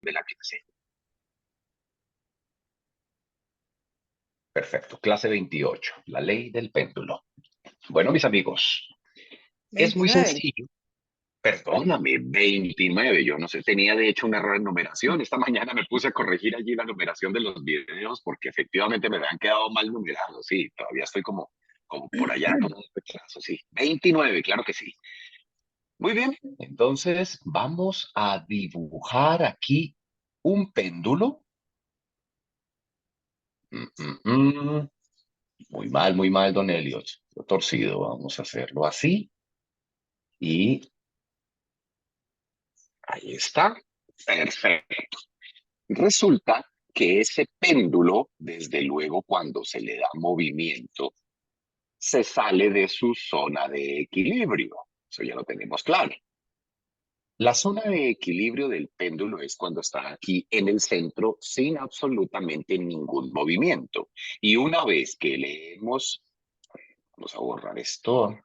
de la clase. Perfecto, clase 28, la ley del péndulo. Bueno, mis amigos, es muy 29. sencillo. Perdóname, 29. Yo no sé, tenía de hecho un error en numeración. Esta mañana me puse a corregir allí la numeración de los videos porque efectivamente me habían quedado mal numerados. Sí, todavía estoy como por allá, como un retraso, sí. 29, claro que sí. Muy bien, entonces vamos a dibujar aquí un péndulo. Mm. Muy mal, don Elliot. Lo torcido, vamos a hacerlo así. Y ahí está. Perfecto. Resulta que ese péndulo, desde luego, cuando se le da movimiento, se sale de su zona de equilibrio. Eso ya lo tenemos claro. La zona de equilibrio del péndulo es cuando está aquí en el centro sin absolutamente ningún movimiento. Y una vez que le hemos, vamos a borrar esto,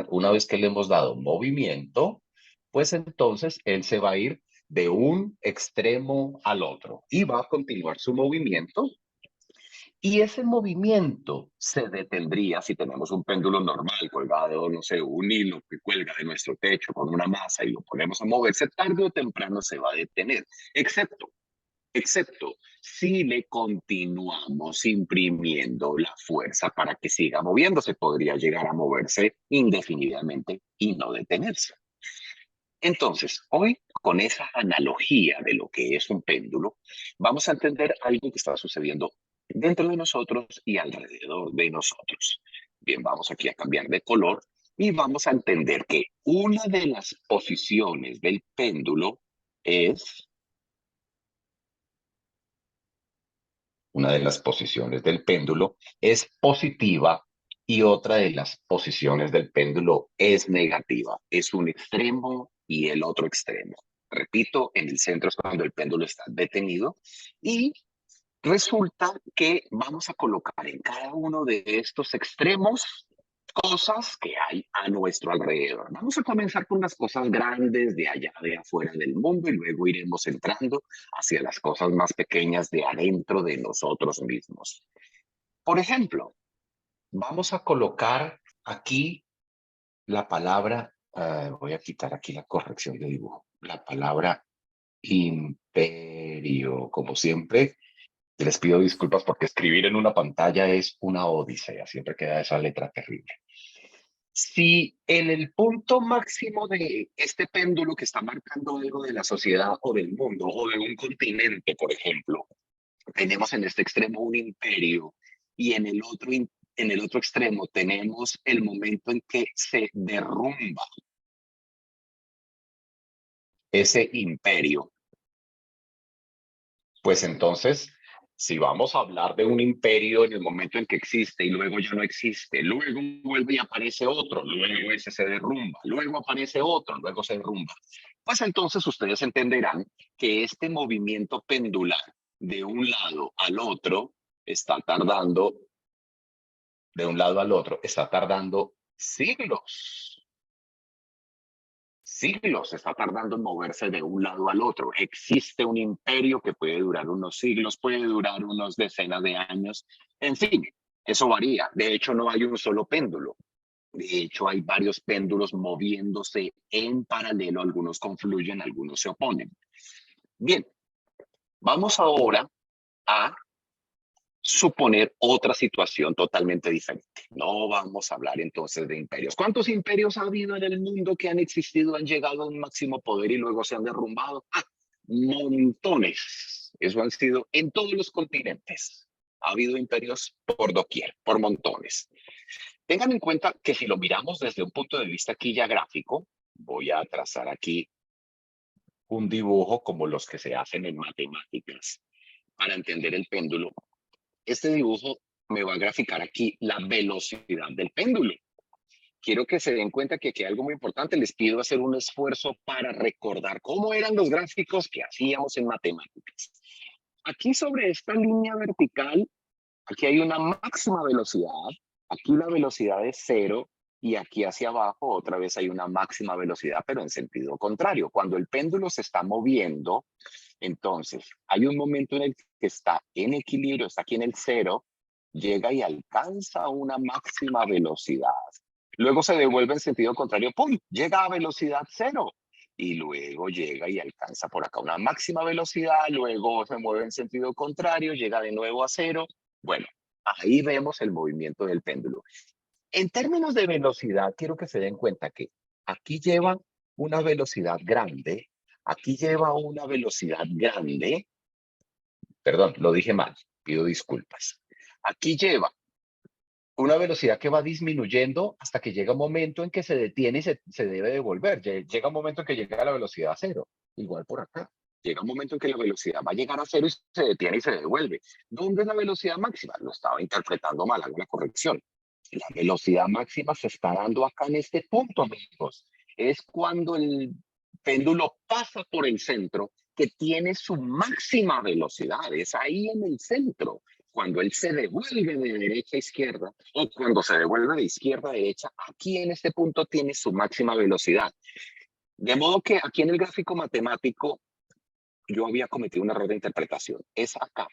una vez que le hemos dado movimiento, pues entonces él se va a ir de un extremo al otro y va a continuar su movimiento. Y ese movimiento se detendría si tenemos un péndulo normal colgado, no sé, un hilo que cuelga de nuestro techo con una masa y lo ponemos a moverse, tarde o temprano se va a detener, excepto si le continuamos imprimiendo la fuerza para que siga moviéndose, podría llegar a moverse indefinidamente y no detenerse. Entonces, hoy, con esa analogía de lo que es un péndulo, vamos a entender algo que está sucediendo dentro de nosotros y alrededor de nosotros. Bien, vamos aquí a cambiar de color y vamos a entender que una de las posiciones del péndulo es, una de las posiciones del péndulo es positiva y otra de las posiciones del péndulo es negativa. Es un extremo y el otro extremo. Repito, en el centro es cuando el péndulo está detenido y resulta que vamos a colocar en cada uno de estos extremos cosas que hay a nuestro alrededor. Vamos a comenzar con las cosas grandes de allá de afuera del mundo y luego iremos entrando hacia las cosas más pequeñas de adentro de nosotros mismos. Por ejemplo, vamos a colocar aquí la palabra, voy a quitar aquí la corrección de dibujo, la palabra imperio, como siempre. Les pido disculpas porque escribir en una pantalla es una odisea, siempre queda esa letra terrible. Si en el punto máximo de este péndulo que está marcando algo de la sociedad o del mundo o de un continente, por ejemplo, tenemos en este extremo un imperio y en el otro extremo tenemos el momento en que se derrumba ese imperio, pues entonces, si vamos a hablar de un imperio en el momento en que existe y luego ya no existe, luego vuelve y aparece otro, luego ese se derrumba, luego aparece otro, luego se derrumba, pues entonces ustedes entenderán que este movimiento pendular de un lado al otro está tardando, de un lado al otro, está tardando siglos. Siglos está tardando en moverse de un lado al otro. Existe un imperio que puede durar unos siglos, puede durar unos decenas de años. En fin, eso varía. De hecho, no hay un solo péndulo. De hecho, hay varios péndulos moviéndose en paralelo. Algunos confluyen, algunos se oponen. Bien, vamos ahora a suponer otra situación totalmente diferente. No vamos a hablar entonces de imperios. ¿Cuántos imperios ha habido en el mundo que han existido, han llegado a un máximo poder y luego se han derrumbado? Ah, montones. Eso han sido en todos los continentes. Ha habido imperios por doquier, por montones. Tengan en cuenta que si lo miramos desde un punto de vista aquí ya gráfico, voy a trazar aquí un dibujo como los que se hacen en matemáticas para entender el péndulo. Este dibujo me va a graficar aquí la velocidad del péndulo. Quiero que se den cuenta que aquí hay algo muy importante. Les pido hacer un esfuerzo para recordar cómo eran los gráficos que hacíamos en matemáticas. Aquí sobre esta línea vertical, aquí hay una máxima velocidad. Aquí la velocidad es cero y aquí hacia abajo otra vez hay una máxima velocidad, pero en sentido contrario. Cuando el péndulo se está moviendo, entonces hay un momento en el que está en equilibrio, está aquí en el cero, llega y alcanza una máxima velocidad. Luego se devuelve en sentido contrario, ¡pum! Llega a velocidad cero. Y luego llega y alcanza por acá una máxima velocidad, luego se mueve en sentido contrario, llega de nuevo a cero. Bueno, ahí vemos el movimiento del péndulo. En términos de velocidad, quiero que se den cuenta que aquí lleva una velocidad grande, aquí lleva una velocidad grande, perdón, lo dije mal, pido disculpas. Aquí lleva una velocidad que va disminuyendo hasta que llega un momento en que se detiene y se debe devolver. Llega un momento en que llega a la velocidad cero. Igual por acá. Llega un momento en que la velocidad va a llegar a cero y se detiene y se devuelve. ¿Dónde es la velocidad máxima? Lo estaba interpretando mal, hago la corrección. La velocidad máxima se está dando acá en este punto, amigos. Es cuando el péndulo pasa por el centro que tiene su máxima velocidad. Es ahí en el centro. Cuando él se devuelve de derecha a izquierda o cuando se devuelve de izquierda a derecha, aquí en este punto tiene su máxima velocidad. De modo que aquí en el gráfico matemático yo había cometido un error de interpretación. Es acá,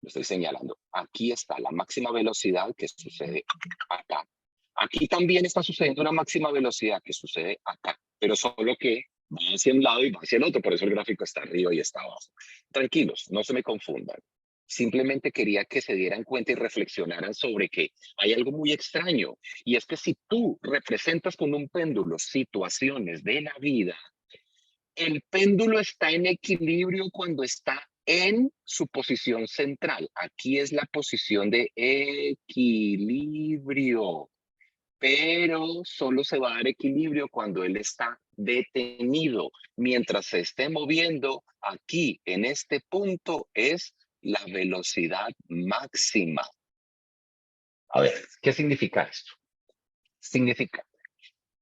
lo estoy señalando. Aquí está la máxima velocidad que sucede acá. Aquí también está sucediendo una máxima velocidad que sucede acá, pero solo que va hacia un lado y va hacia el otro, por eso el gráfico está arriba y está abajo. Tranquilos, no se me confundan. Simplemente quería que se dieran cuenta y reflexionaran sobre que hay algo muy extraño, y es que si tú representas con un péndulo situaciones de la vida, el péndulo está en equilibrio cuando está en su posición central. Aquí es la posición de equilibrio, pero solo se va a dar equilibrio cuando él está detenido. Mientras se esté moviendo, aquí en este punto es la velocidad máxima. A ver, ¿qué significa esto? Significa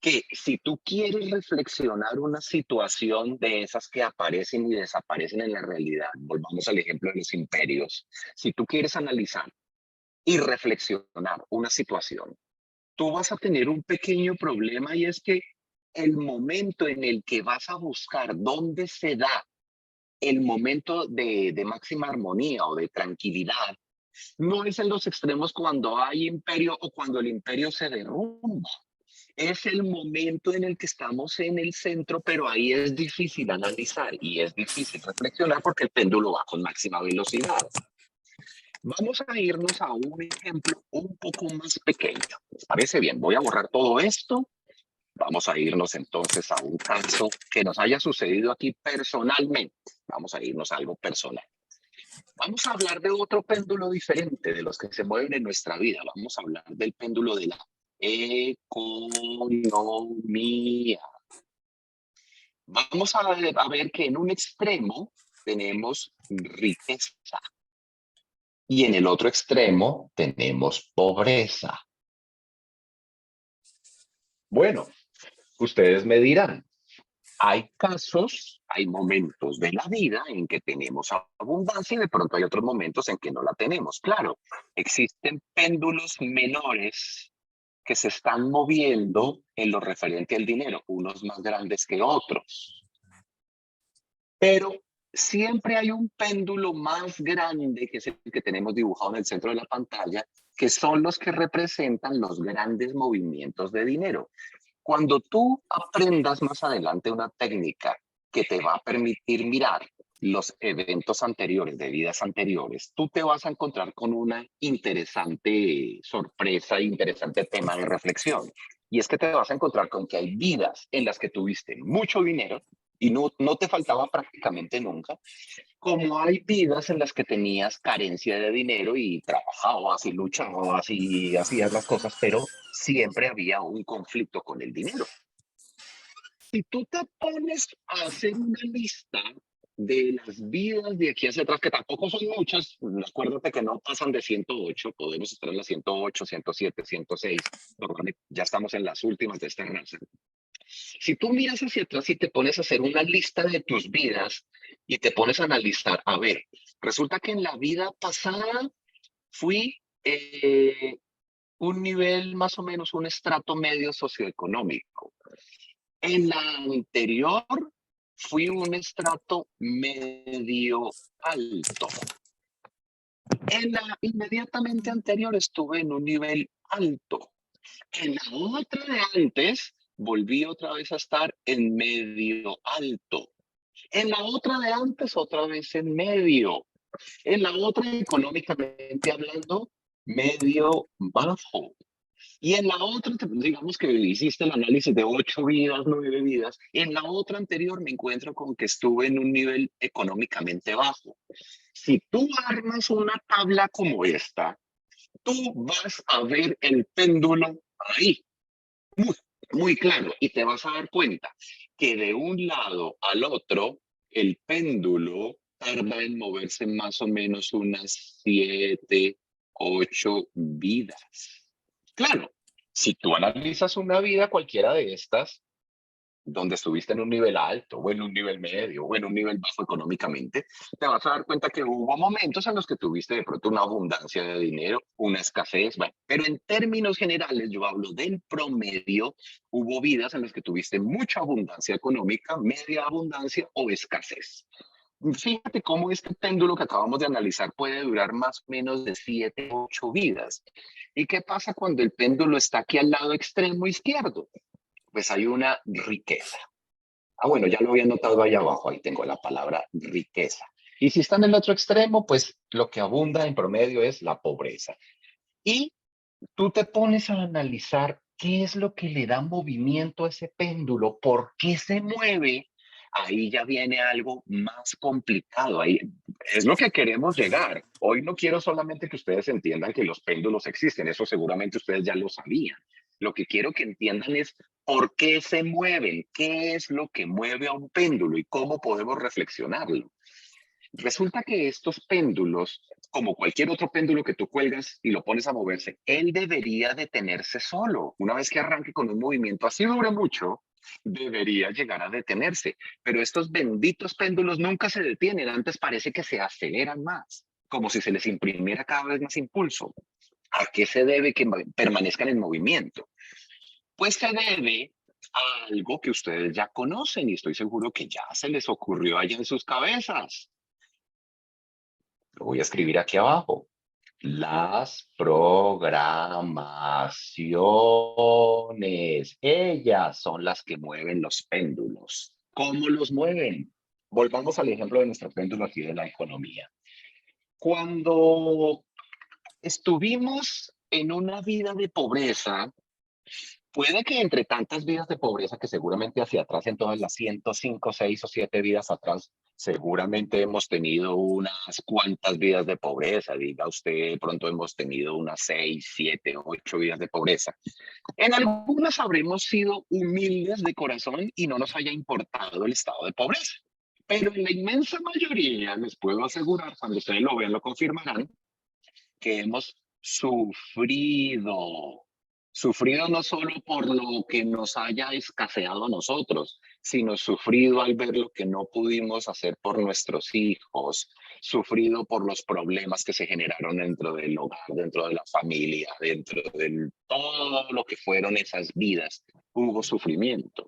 que si tú quieres reflexionar una situación de esas que aparecen y desaparecen en la realidad, volvamos al ejemplo de los imperios, si tú quieres analizar y reflexionar una situación, tú vas a tener un pequeño problema, y es que el momento en el que vas a buscar dónde se da el momento de máxima armonía o de tranquilidad, no es en los extremos cuando hay imperio o cuando el imperio se derrumba. Es el momento en el que estamos en el centro, pero ahí es difícil analizar y es difícil reflexionar porque el péndulo va con máxima velocidad. Vamos a irnos a un ejemplo un poco más pequeño. ¿Les parece bien? Voy a borrar todo esto. Vamos a irnos entonces a un caso que nos haya sucedido aquí personalmente. Vamos a irnos a algo personal. Vamos a hablar de otro péndulo diferente de los que se mueven en nuestra vida. Vamos a hablar del péndulo de la economía. Vamos a ver que en un extremo tenemos riqueza y en el otro extremo tenemos pobreza. Bueno, ustedes me dirán, hay casos, hay momentos de la vida en que tenemos abundancia y de pronto hay otros momentos en que no la tenemos. Claro, existen péndulos menores que se están moviendo en lo referente al dinero, unos más grandes que otros. Pero siempre hay un péndulo más grande, que es el que tenemos dibujado en el centro de la pantalla, que son los que representan los grandes movimientos de dinero. Cuando tú aprendas más adelante una técnica que te va a permitir mirar los eventos anteriores, de vidas anteriores, tú te vas a encontrar con una interesante sorpresa, interesante tema de reflexión. Y es que te vas a encontrar con que hay vidas en las que tuviste mucho dinero y no te faltaba prácticamente nunca, como hay vidas en las que tenías carencia de dinero y trabajabas y luchabas y hacías las cosas, pero siempre había un conflicto con el dinero. Si tú te pones a hacer una lista de las vidas de aquí hacia atrás, que tampoco son muchas, acuérdate que no pasan de 108, podemos estar en las 108, 107, 106, ya estamos en las últimas de esta raza. Si tú miras hacia atrás y te pones a hacer una lista de tus vidas y te pones a analizar, a ver, resulta que en la vida pasada fui un nivel más o menos, un estrato medio socioeconómico. En la anterior fui un estrato medio alto. En la inmediatamente anterior estuve en un nivel alto. En la otra de antes volví otra vez a estar en medio alto. En la otra de antes otra vez en medio. En la otra económicamente hablando, medio bajo. Y en la otra, digamos que hiciste el análisis de 8 vidas, 9 vidas. En la otra anterior me encuentro con que estuve en un nivel económicamente bajo. Si tú armas una tabla como esta, tú vas a ver el péndulo ahí, muy, muy claro, y te vas a dar cuenta que de un lado al otro, el péndulo tarda en moverse más o menos unas 7, 8 vidas. Claro, si tú analizas una vida cualquiera de estas, donde estuviste en un nivel alto, o en un nivel medio, o en un nivel bajo económicamente, te vas a dar cuenta que hubo momentos en los que tuviste de pronto una abundancia de dinero, una escasez, bueno, pero en términos generales, yo hablo del promedio, hubo vidas en las que tuviste mucha abundancia económica, media abundancia o escasez. Fíjate cómo este péndulo que acabamos de analizar puede durar más o menos de 7, 8 vidas. ¿Y qué pasa cuando el péndulo está aquí al lado extremo izquierdo? Pues hay una riqueza. Ah, bueno, ya lo había notado ahí abajo, ahí tengo la palabra riqueza. Y si está en el otro extremo, pues lo que abunda en promedio es la pobreza. Y tú te pones a analizar qué es lo que le da movimiento a ese péndulo, por qué se mueve, ahí ya viene algo más complicado. Ahí es lo que queremos llegar. Hoy no quiero solamente que ustedes entiendan que los péndulos existen, eso seguramente ustedes ya lo sabían. Lo que quiero que entiendan es por qué se mueven, qué es lo que mueve a un péndulo y cómo podemos reflexionarlo. Resulta que estos péndulos, como cualquier otro péndulo que tú cuelgas y lo pones a moverse, él debería detenerse solo. Una vez que arranque con un movimiento así dure mucho, debería llegar a detenerse. Pero estos benditos péndulos nunca se detienen, antes parece que se aceleran más, como si se les imprimiera cada vez más impulso. ¿A qué se debe que permanezcan en movimiento? Pues se debe a algo que ustedes ya conocen y estoy seguro que ya se les ocurrió allá en sus cabezas. Lo voy a escribir aquí abajo. Las programaciones, ellas son las que mueven los péndulos. ¿Cómo los mueven? Volvamos al ejemplo de nuestro péndulo aquí de la economía. Cuando estuvimos en una vida de pobreza, puede que entre tantas vidas de pobreza que seguramente hacia atrás, en todas las 105, 6 o 7 vidas atrás, seguramente hemos tenido unas cuantas vidas de pobreza. Diga usted, de pronto hemos tenido unas 6, 7, 8 vidas de pobreza. En algunas habremos sido humildes de corazón y no nos haya importado el estado de pobreza. Pero en la inmensa mayoría, les puedo asegurar, cuando ustedes lo vean, lo confirmarán, que hemos sufrido no solo por lo que nos haya escaseado a nosotros, sino sufrido al ver lo que no pudimos hacer por nuestros hijos, sufrido por los problemas que se generaron dentro del hogar, dentro de la familia, dentro de todo lo que fueron esas vidas. Hubo sufrimiento.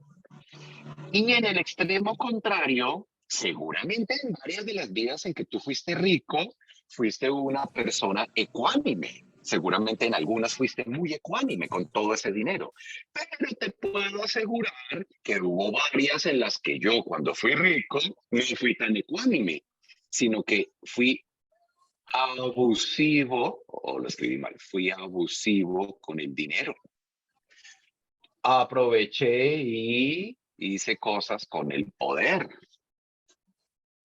Y en el extremo contrario, seguramente en varias de las vidas en que tú fuiste rico, fuiste una persona ecuánime. Seguramente en algunas fuiste muy ecuánime con todo ese dinero. Pero te puedo asegurar que hubo varias en las que yo, cuando fui rico, no fui tan ecuánime, sino que fui abusivo, o lo escribí mal, fui abusivo con el dinero. Aproveché y hice cosas con el poder.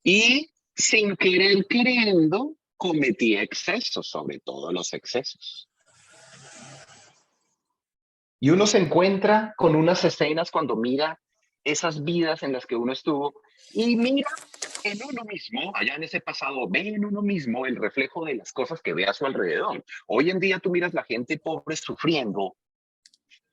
Y sin querer queriendo, cometí excesos, sobre todo los excesos. Y uno se encuentra con unas escenas cuando mira esas vidas en las que uno estuvo y mira en uno mismo, allá en ese pasado, ve en uno mismo el reflejo de las cosas que ve a su alrededor. Hoy en día tú miras la gente pobre sufriendo,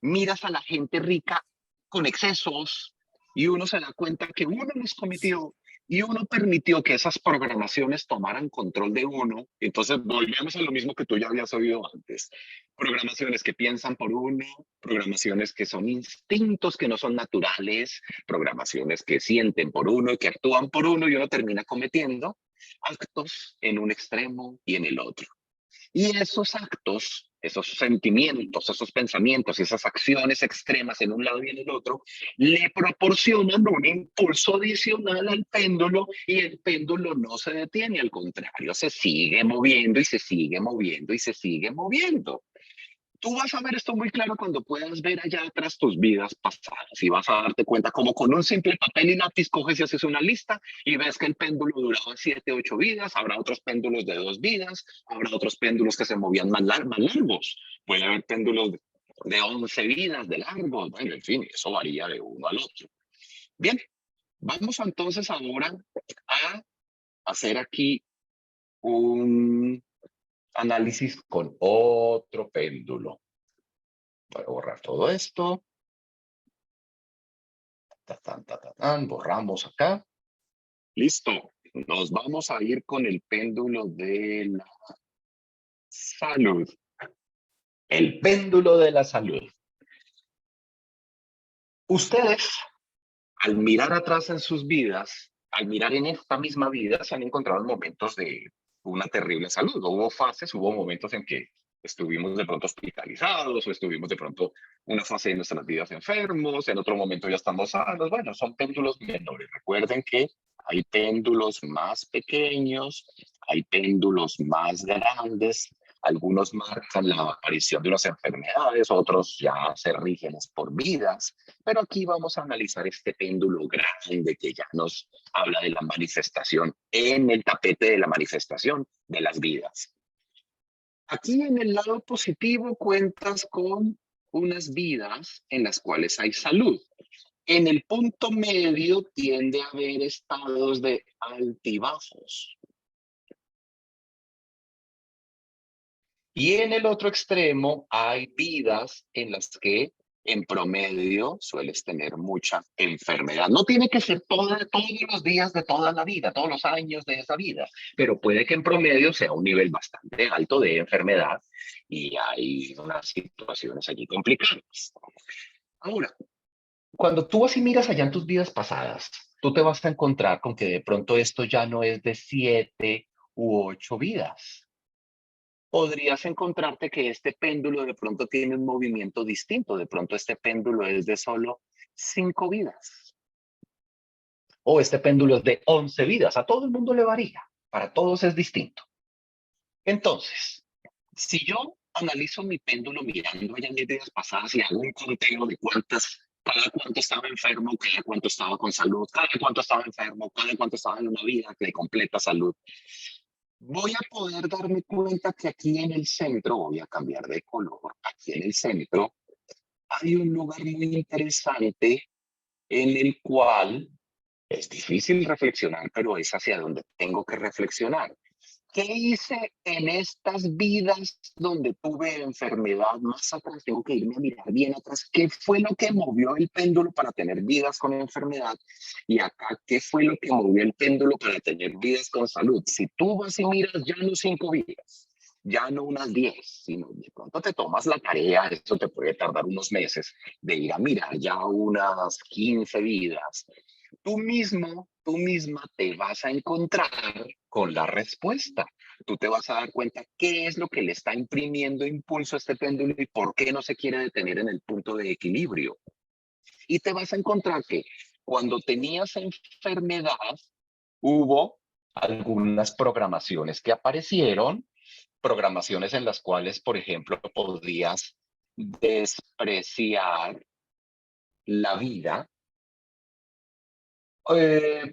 miras a la gente rica con excesos y uno se da cuenta que uno los cometió y uno permitió que esas programaciones tomaran control de uno. Entonces volvemos a lo mismo que tú ya habías oído antes. Programaciones que piensan por uno, programaciones que son instintos que no son naturales, programaciones que sienten por uno y que actúan por uno y uno termina cometiendo actos en un extremo y en el otro. Y esos actos, esos sentimientos, esos pensamientos, esas acciones extremas en un lado y en el otro, le proporcionan un impulso adicional al péndulo y el péndulo no se detiene, al contrario, se sigue moviendo y se sigue moviendo y se sigue moviendo. Tú vas a ver esto muy claro cuando puedas ver allá atrás tus vidas pasadas y vas a darte cuenta como con un simple papel y lápiz coges y haces una lista y ves que el péndulo duraba 7, 8 vidas, habrá otros péndulos de 2 vidas, habrá otros péndulos que se movían más largos, puede haber péndulos de 11 vidas de largos, bueno, en fin, eso varía de uno al otro. Bien, vamos entonces ahora a hacer aquí un análisis con otro péndulo. Voy a borrar todo esto. Borramos acá. Listo. Nos vamos a ir con el péndulo de la salud. El péndulo de la salud. Ustedes, al mirar atrás en sus vidas, al mirar en esta misma vida, se han encontrado en momentos de una terrible salud. Hubo fases, hubo momentos en que estuvimos de pronto hospitalizados o estuvimos de pronto una fase de nuestras vidas enfermos, en otro momento ya estamos sanos. Bueno, son péndulos menores. Recuerden que hay péndulos más pequeños, hay péndulos más grandes, algunos marcan la aparición de unas enfermedades, otros ya se rigen por vidas, pero aquí vamos a analizar este péndulo grande que ya nos habla de la manifestación en el tapete de la manifestación de las vidas. Aquí en el lado positivo cuentas con unas vidas en las cuales hay salud. En el punto medio tiende a haber estados de altibajos. Y en el otro extremo hay vidas en las que en promedio sueles tener mucha enfermedad. No tiene que ser todos los días de toda la vida, todos los años de esa vida, pero puede que en promedio sea un nivel bastante alto de enfermedad y hay unas situaciones allí complicadas. Ahora, cuando tú vas y miras allá en tus vidas pasadas, tú te vas a encontrar con que de pronto esto ya no es de 7 u 8 vidas. Podrías encontrarte que este péndulo de pronto tiene un movimiento distinto. De pronto este péndulo es de solo 5 vidas. O este péndulo es de 11 vidas. A todo el mundo le varía. Para todos es distinto. Entonces, si yo analizo mi péndulo mirando allá en mis vidas pasadas y hago un conteo de cada cuánto estaba enfermo, cada cuánto estaba con salud, cada cuánto estaba enfermo, cada cuánto estaba en una vida de completa salud, voy a poder darme cuenta que aquí en el centro, voy a cambiar de color, aquí en el centro hay un lugar muy interesante en el cual es difícil reflexionar, pero es hacia donde tengo que reflexionar. ¿Qué hice en estas vidas donde tuve enfermedad más atrás? Tengo que irme a mirar bien atrás. ¿Qué fue lo que movió el péndulo para tener vidas con enfermedad? Y acá, ¿qué fue lo que movió el péndulo para tener vidas con salud? Si tú vas y miras ya no 5 vidas, ya no unas 10, sino de pronto te tomas la tarea, esto te puede tardar unos meses, de ir a mirar ya unas 15 vidas, tú misma te vas a encontrar con la respuesta. Tú te vas a dar cuenta qué es lo que le está imprimiendo impulso a este péndulo y por qué no se quiere detener en el punto de equilibrio. Y te vas a encontrar que cuando tenías enfermedad, hubo algunas programaciones que aparecieron, programaciones en las cuales, por ejemplo, podías despreciar la vida,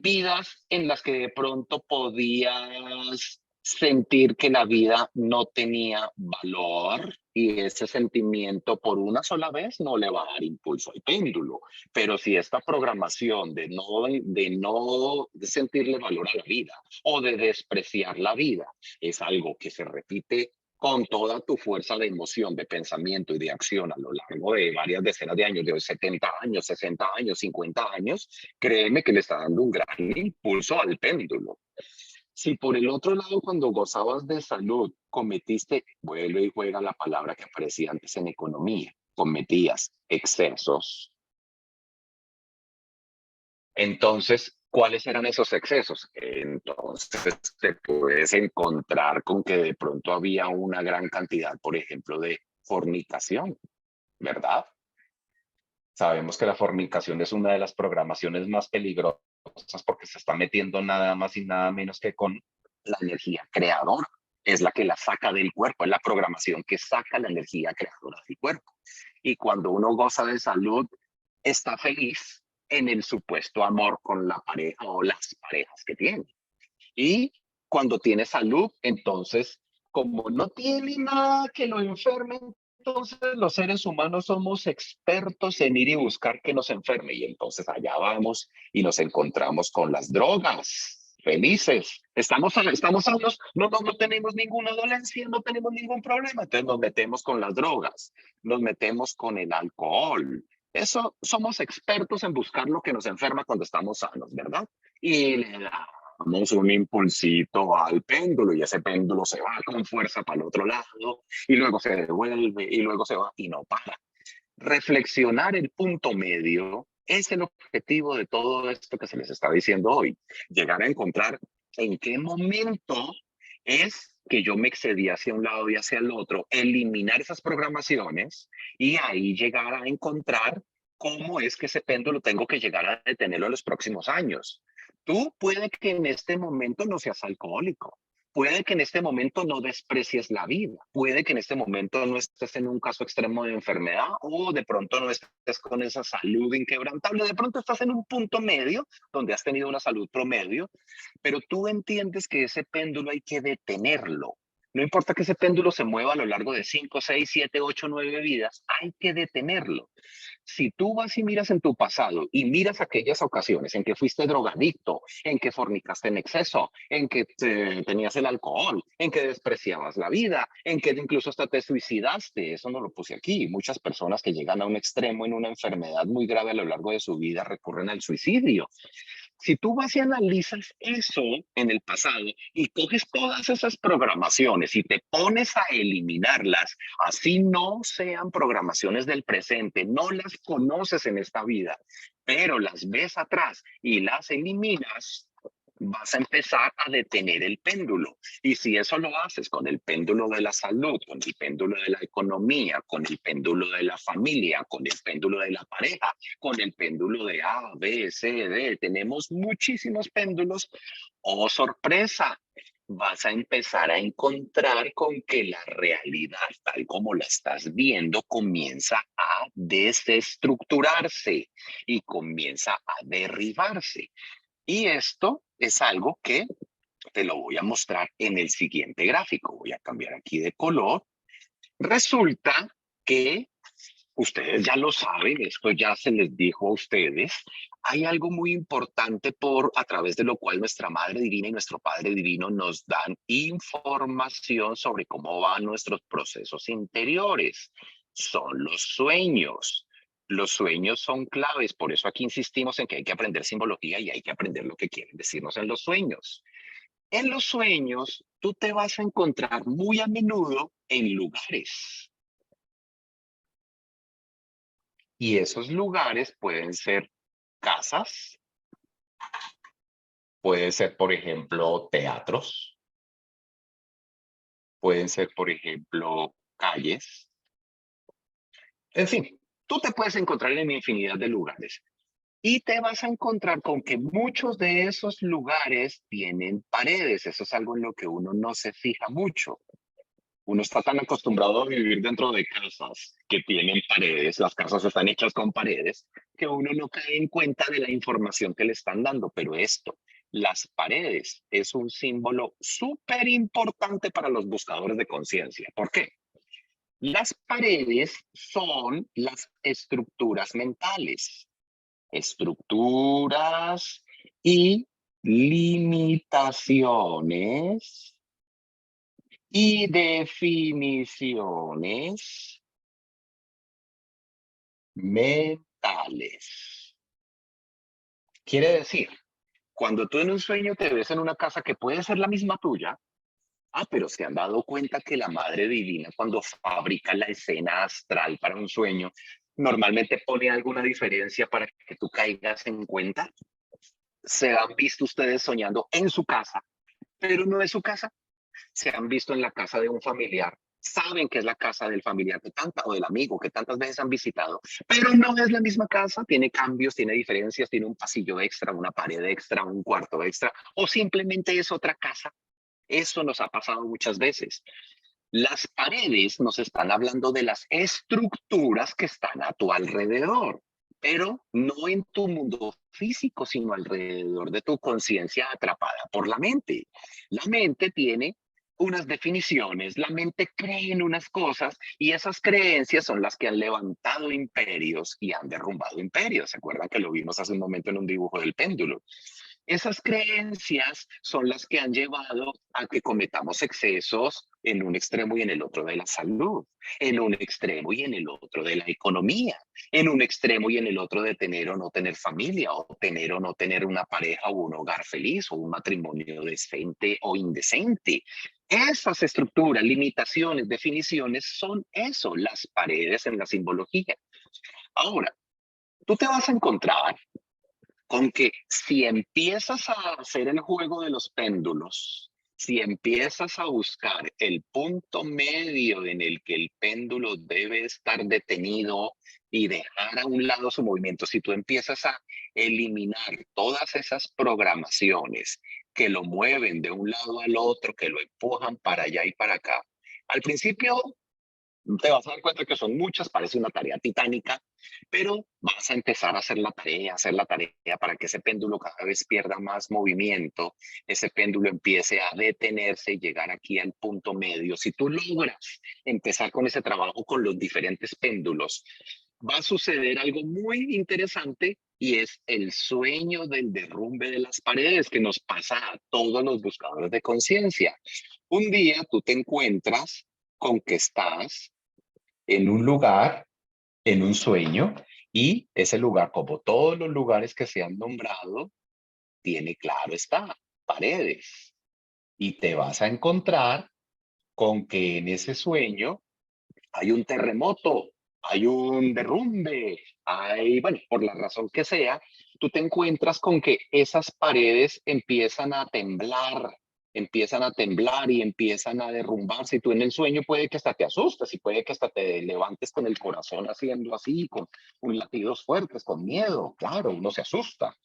vidas en las que de pronto podías sentir que la vida no tenía valor y ese sentimiento por una sola vez no le va a dar impulso al péndulo. Pero si esta programación de no sentirle valor a la vida o de despreciar la vida es algo que se repite con toda tu fuerza de emoción, de pensamiento y de acción a lo largo de varias decenas de años, de 70 años, 60 años, 50 años, créeme que le está dando un gran impulso al péndulo. Si por el otro lado, cuando gozabas de salud, cometiste, vuelve y juega la palabra que aparecía antes en economía, cometías excesos, entonces, ¿cuáles eran esos excesos? Entonces, te puedes encontrar con que de pronto había una gran cantidad, por ejemplo, de fornicación, ¿verdad? Sabemos que la fornicación es una de las programaciones más peligrosas porque se está metiendo nada más y nada menos que con la energía creadora. Es la que la saca del cuerpo, es la programación que saca la energía creadora del cuerpo. Y cuando uno goza de salud, está feliz en el supuesto amor con la pareja o las parejas que tiene. Y cuando tiene salud, entonces, como no tiene nada que lo enferme, entonces los seres humanos somos expertos en ir y buscar que nos enferme. Y entonces allá vamos y nos encontramos con las drogas. Felices, estamos sanos, no tenemos ninguna dolencia, no tenemos ningún problema. Entonces nos metemos con las drogas, nos metemos con el alcohol. Eso somos expertos en buscar lo que nos enferma cuando estamos sanos, ¿verdad? Y le damos un impulsito al péndulo y ese péndulo se va con fuerza para el otro lado y luego se devuelve y luego se va y no para. Reflexionar el punto medio es el objetivo de todo esto que se les está diciendo hoy. Llegar a encontrar en qué momento es que yo me excedí hacia un lado y hacia el otro, eliminar esas programaciones y ahí llegar a encontrar cómo es que ese péndulo tengo que llegar a detenerlo en los próximos años. Tú puede que en este momento no seas alcohólico, puede que en este momento no desprecies la vida, puede que en este momento no estés en un caso extremo de enfermedad o de pronto no estés con esa salud inquebrantable, de pronto estás en un punto medio donde has tenido una salud promedio, pero tú entiendes que ese péndulo hay que detenerlo. No importa que ese péndulo se mueva a lo largo de 5, 6, 7, 8, 9 vidas, hay que detenerlo. Si tú vas y miras en tu pasado y miras aquellas ocasiones en que fuiste drogadicto, en que fornicaste en exceso, en que tenías el alcohol, en que despreciabas la vida, en que incluso hasta te suicidaste, eso no lo puse aquí. Muchas personas que llegan a un extremo en una enfermedad muy grave a lo largo de su vida recurren al suicidio. Si tú vas y analizas eso en el pasado y coges todas esas programaciones y te pones a eliminarlas, así no sean programaciones del presente, no las conoces en esta vida, pero las ves atrás y las eliminas, vas a empezar a detener el péndulo. Y si eso lo haces con el péndulo de la salud, con el péndulo de la economía, con el péndulo de la familia, con el péndulo de la pareja, con el péndulo de A, B, C, D, tenemos muchísimos péndulos. ¡Oh, sorpresa! Vas a empezar a encontrar con que la realidad, tal como la estás viendo, comienza a desestructurarse y comienza a derribarse. Y esto es algo que te lo voy a mostrar en el siguiente gráfico. Voy a cambiar aquí de color. Resulta que ustedes ya lo saben, esto ya se les dijo a ustedes. Hay algo muy importante a través de lo cual nuestra Madre Divina y nuestro Padre Divino nos dan información sobre cómo van nuestros procesos interiores. Son los sueños. Los sueños son claves, por eso aquí insistimos en que hay que aprender simbología y hay que aprender lo que quieren decirnos en los sueños. En los sueños, tú te vas a encontrar muy a menudo en lugares y esos lugares pueden ser casas, pueden ser, por ejemplo, teatros, pueden ser, por ejemplo, calles. En fin, tú te puedes encontrar en infinidad de lugares y te vas a encontrar con que muchos de esos lugares tienen paredes. Eso es algo en lo que uno no se fija mucho. Uno está tan acostumbrado a vivir dentro de casas que tienen paredes, las casas están hechas con paredes, que uno no cae en cuenta de la información que le están dando. Pero esto, las paredes, es un símbolo súper importante para los buscadores de conciencia. ¿Por qué? Las paredes son las estructuras mentales, estructuras y limitaciones y definiciones mentales. Quiere decir Cuando tú en un sueño te ves en una casa que puede ser la misma tuya, pero se han dado cuenta que la Madre Divina, cuando fabrica la escena astral para un sueño, normalmente pone alguna diferencia para que tú caigas en cuenta. Se han visto ustedes soñando en su casa, pero no es su casa. Se han visto en la casa de un familiar, saben que es la casa del familiar que tanta, o del amigo que tantas veces han visitado, pero no es la misma casa, tiene cambios, tiene diferencias, tiene un pasillo extra, una pared extra, un cuarto extra, o simplemente es otra casa. Eso nos ha pasado muchas veces. Las paredes nos están hablando de las estructuras que están a tu alrededor, pero no en tu mundo físico, sino alrededor de tu conciencia atrapada por la mente. La mente tiene unas definiciones, la mente cree en unas cosas y esas creencias son las que han levantado imperios y han derrumbado imperios. ¿Se acuerdan que lo vimos hace un momento en un dibujo del péndulo? Esas creencias son las que han llevado a que cometamos excesos en un extremo y en el otro de la salud, en un extremo y en el otro de la economía, en un extremo y en el otro de tener o no tener familia, o tener o no tener una pareja o un hogar feliz, o un matrimonio decente o indecente. Esas estructuras, limitaciones, definiciones son eso, las paredes en la simbología. Ahora, tú te vas a encontrar con que si empiezas a hacer el juego de los péndulos, si empiezas a buscar el punto medio en el que el péndulo debe estar detenido y dejar a un lado su movimiento, si tú empiezas a eliminar todas esas programaciones que lo mueven de un lado al otro, que lo empujan para allá y para acá, al principio te vas a dar cuenta que son muchas, parece una tarea titánica, pero vas a empezar a hacer la tarea para que ese péndulo cada vez pierda más movimiento, ese péndulo empiece a detenerse y llegar aquí al punto medio. Si tú logras empezar con ese trabajo con los diferentes péndulos, va a suceder algo muy interesante y es el sueño del derrumbe de las paredes que nos pasa a todos los buscadores de conciencia. Un día tú te encuentras con que estás en un lugar, en un sueño, y ese lugar, como todos los lugares que se han nombrado, tiene, claro está, paredes. Y te vas a encontrar con que en ese sueño hay un terremoto, hay un derrumbe, hay, bueno, por la razón que sea, tú te encuentras con que esas paredes empiezan a temblar y empiezan a derrumbarse. Y tú en el sueño puede que hasta te asustes y puede que hasta te levantes con el corazón haciendo así, con latidos fuertes, con miedo. Claro, uno se asusta.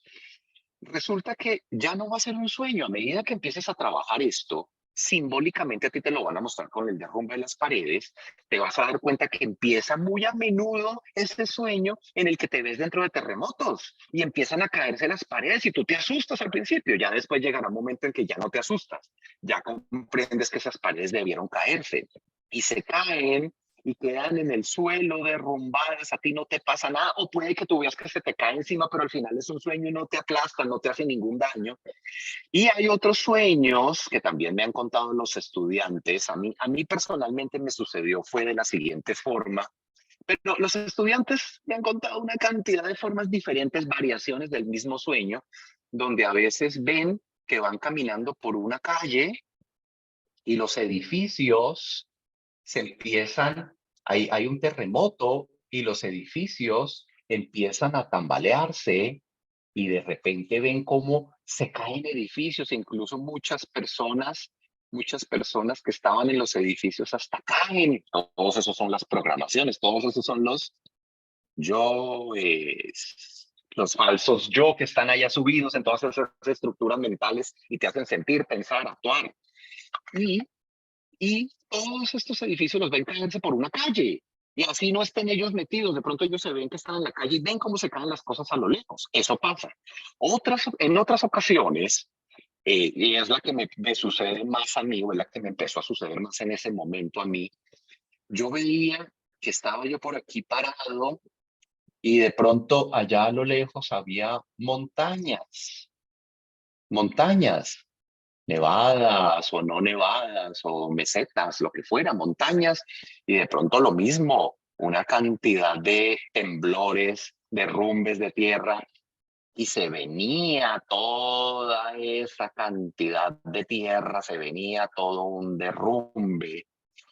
Resulta que ya no va a ser un sueño. A medida que empieces a trabajar esto, simbólicamente a ti te lo van a mostrar con el derrumbe de las paredes, te vas a dar cuenta que empieza muy a menudo este sueño en el que te ves dentro de terremotos y empiezan a caerse las paredes y tú te asustas al principio. Ya después llegará un momento en que ya no te asustas, ya comprendes que esas paredes debieron caerse y se caen y quedan en el suelo derrumbadas, a ti no te pasa nada, o puede que tú veas que se te cae encima, pero al final es un sueño y no te aplasta, no te hace ningún daño. Y hay otros sueños que también me han contado los estudiantes, a mí personalmente me sucedió, fue de la siguiente forma, pero los estudiantes me han contado una cantidad de formas diferentes, variaciones del mismo sueño, donde a veces ven que van caminando por una calle y los edificios se empiezan, hay un terremoto y los edificios empiezan a tambalearse y de repente ven cómo se caen edificios, incluso muchas personas que estaban en los edificios hasta caen. Todos esos son las programaciones, todos esos son yo, los falsos yo que están allá subidos en todas esas estructuras mentales y te hacen sentir, pensar, actuar. Y todos estos edificios los ven caerse por una calle. Y así no estén ellos metidos, de pronto ellos se ven que están en la calle y ven cómo se caen las cosas a lo lejos. Eso pasa. En otras ocasiones, y es la que me sucede más a mí, o es la que me empezó a suceder más en ese momento a mí, yo veía que estaba yo por aquí parado y de pronto allá a lo lejos había montañas, montañas nevadas o no nevadas o mesetas, lo que fuera, montañas, y de pronto lo mismo, una cantidad de temblores, derrumbes de tierra, y se venía toda esa cantidad de tierra, se venía todo un derrumbe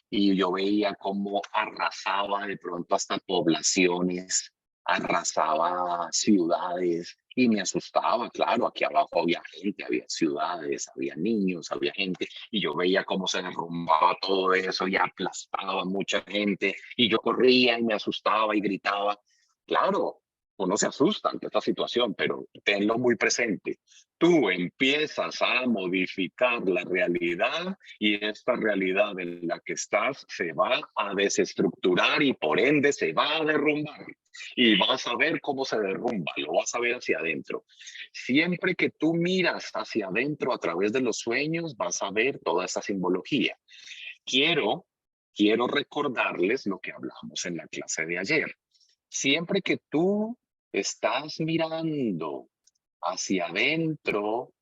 y yo veía cómo arrasaba de pronto hasta poblaciones, arrasaba ciudades y me asustaba, claro, aquí abajo había gente, había ciudades, había niños, había gente y yo veía cómo se derrumbaba todo eso y aplastaba a mucha gente y yo corría y me asustaba y gritaba. Claro, uno se asusta ante esta situación, pero tenlo muy presente. Tú empiezas a modificar la realidad y esta realidad en la que estás se va a desestructurar y por ende se va a derrumbar. Y vas a ver cómo se derrumba, lo vas a ver hacia adentro. Siempre que tú miras hacia adentro a través de los sueños, vas a ver toda esa simbología. Quiero, quiero recordarles lo que hablamos en la clase de ayer. Siempre que tú estás mirando hacia adentro,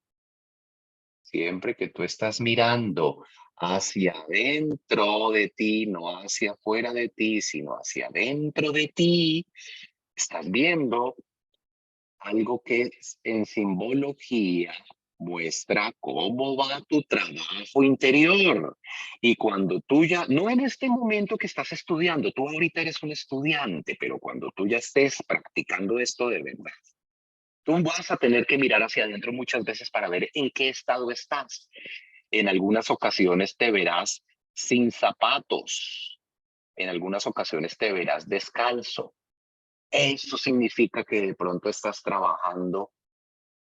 siempre que tú estás mirando hacia adentro de ti, no hacia afuera de ti, sino hacia adentro de ti, estás viendo algo que en simbología muestra cómo va tu trabajo interior. Y cuando tú ya, no en este momento que estás estudiando, tú ahorita eres un estudiante, pero cuando tú ya estés practicando esto de verdad, tú vas a tener que mirar hacia adentro muchas veces para ver en qué estado estás. En algunas ocasiones te verás sin zapatos, en algunas ocasiones te verás descalzo. Eso significa que de pronto estás trabajando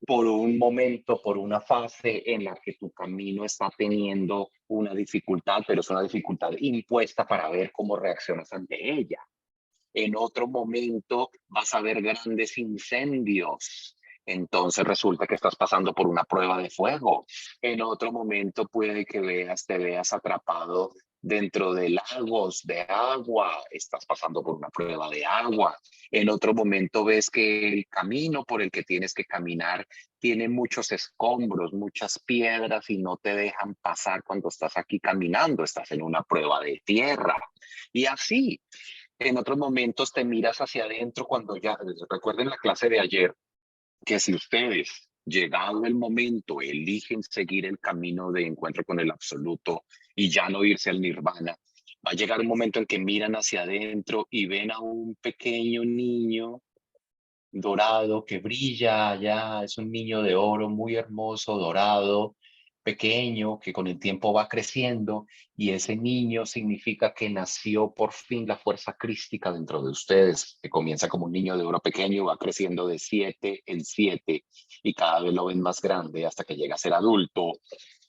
por un momento, por una fase en la que tu camino está teniendo una dificultad, pero es una dificultad impuesta para ver cómo reaccionas ante ella. En otro momento vas a ver grandes incendios. Entonces resulta que estás pasando por una prueba de fuego. En otro momento puede que te veas atrapado dentro de lagos de agua. Estás pasando por una prueba de agua. En otro momento ves que el camino por el que tienes que caminar tiene muchos escombros, muchas piedras y no te dejan pasar cuando estás aquí caminando. Estás en una prueba de tierra. Y así, en otros momentos te miras hacia adentro cuando ya, recuerden la clase de ayer, que si ustedes, llegado el momento, eligen seguir el camino de encuentro con el absoluto y ya no irse al nirvana, va a llegar un momento en que miran hacia adentro y ven a un pequeño niño dorado que brilla allá, es un niño de oro muy hermoso, dorado, pequeño, que con el tiempo va creciendo y ese niño significa que nació por fin la fuerza crística dentro de ustedes, que comienza como un niño de oro pequeño, va creciendo de 7 en 7 y cada vez lo ven más grande hasta que llega a ser adulto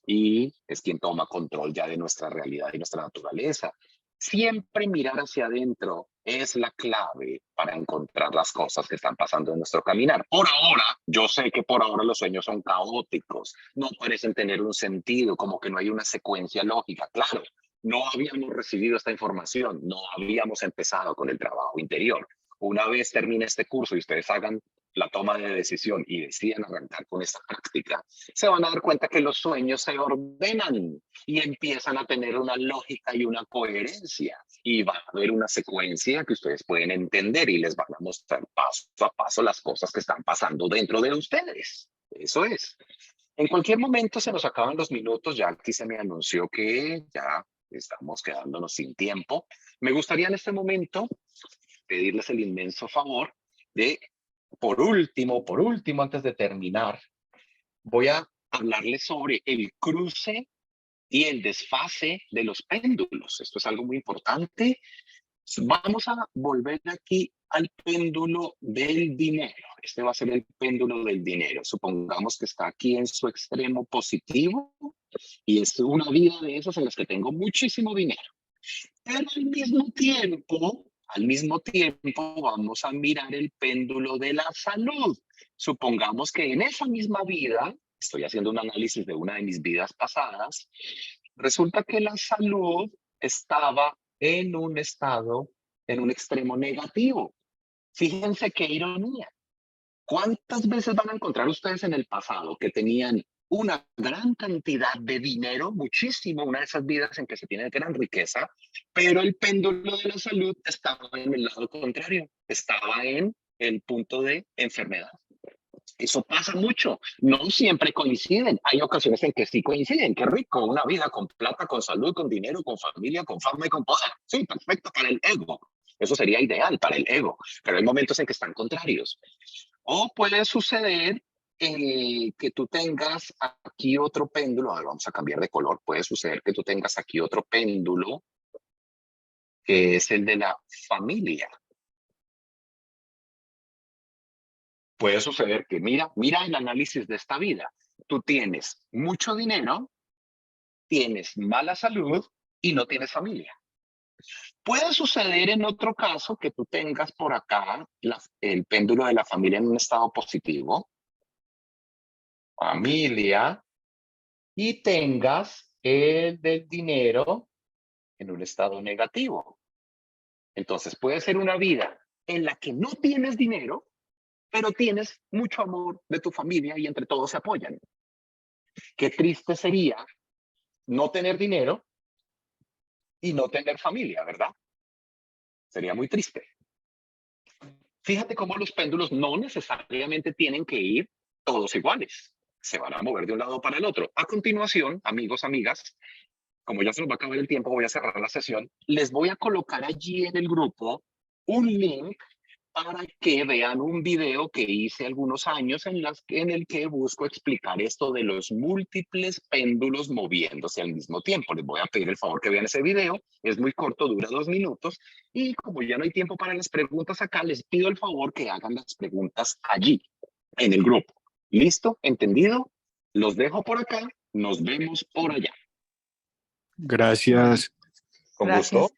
y es quien toma control ya de nuestra realidad y nuestra naturaleza. Siempre mirar hacia adentro es la clave para encontrar las cosas que están pasando en nuestro caminar. Por ahora, yo sé que por ahora los sueños son caóticos, no parecen tener un sentido, como que no hay una secuencia lógica. Claro, no habíamos recibido esta información, no habíamos empezado con el trabajo interior. Una vez termine este curso y ustedes hagan la toma de decisión y decidan arrancar con esta práctica, se van a dar cuenta que los sueños se ordenan y empiezan a tener una lógica y una coherencia y va a haber una secuencia que ustedes pueden entender y les van a mostrar paso a paso las cosas que están pasando dentro de ustedes. Eso es. En cualquier momento se nos acaban los minutos, ya aquí se me anunció que ya estamos quedándonos sin tiempo. Me gustaría en este momento pedirles el inmenso favor de, por último, antes de terminar, voy a hablarles sobre el cruce y el desfase de los péndulos. Esto es algo muy importante. Vamos a volver aquí al péndulo del dinero. Este va a ser el péndulo del dinero. Supongamos que está aquí en su extremo positivo y es una vida de esas en las que tengo muchísimo dinero. Pero al mismo tiempo vamos a mirar el péndulo de la salud. Supongamos que en esa misma vida, estoy haciendo un análisis de una de mis vidas pasadas, resulta que la salud estaba en un estado, en un extremo negativo. Fíjense qué ironía. ¿Cuántas veces van a encontrar ustedes en el pasado que tenían una gran cantidad de dinero, muchísimo, una de esas vidas en que se tiene gran riqueza, pero el péndulo de la salud estaba en el lado contrario, estaba en el punto de enfermedad? Eso pasa mucho. No siempre coinciden. Hay ocasiones en que sí coinciden. Qué rico, una vida con plata, con salud, con dinero, con familia, con fama y con poder. Sí, perfecto para el ego. Eso sería ideal para el ego. Pero hay momentos en que están contrarios. O puede suceder que tú tengas aquí otro péndulo. A ver, vamos a cambiar de color. Puede suceder que tú tengas aquí otro péndulo, que es el de la familia. Puede suceder que, mira el análisis de esta vida. Tú tienes mucho dinero, tienes mala salud y no tienes familia. Puede suceder en otro caso que tú tengas por acá el péndulo de la familia en un estado positivo, familia, y tengas el del dinero en un estado negativo. Entonces puede ser una vida en la que no tienes dinero, pero tienes mucho amor de tu familia y entre todos se apoyan. Qué triste sería no tener dinero y no tener familia, ¿verdad? Sería muy triste. Fíjate cómo los péndulos no necesariamente tienen que ir todos iguales. Se van a mover de un lado para el otro. A continuación, amigos, amigas, como ya se nos va a acabar el tiempo, voy a cerrar la sesión. Les voy a colocar allí en el grupo un link para que vean un video que hice algunos años en el que busco explicar esto de los múltiples péndulos moviéndose al mismo tiempo. Les voy a pedir el favor que vean ese video. Es muy corto, dura 2 minutos. Y como ya no hay tiempo para las preguntas acá, les pido el favor que hagan las preguntas allí, en el grupo. ¿Listo? ¿Entendido? Los dejo por acá. Nos vemos por allá. Gracias. Con Gracias. gusto.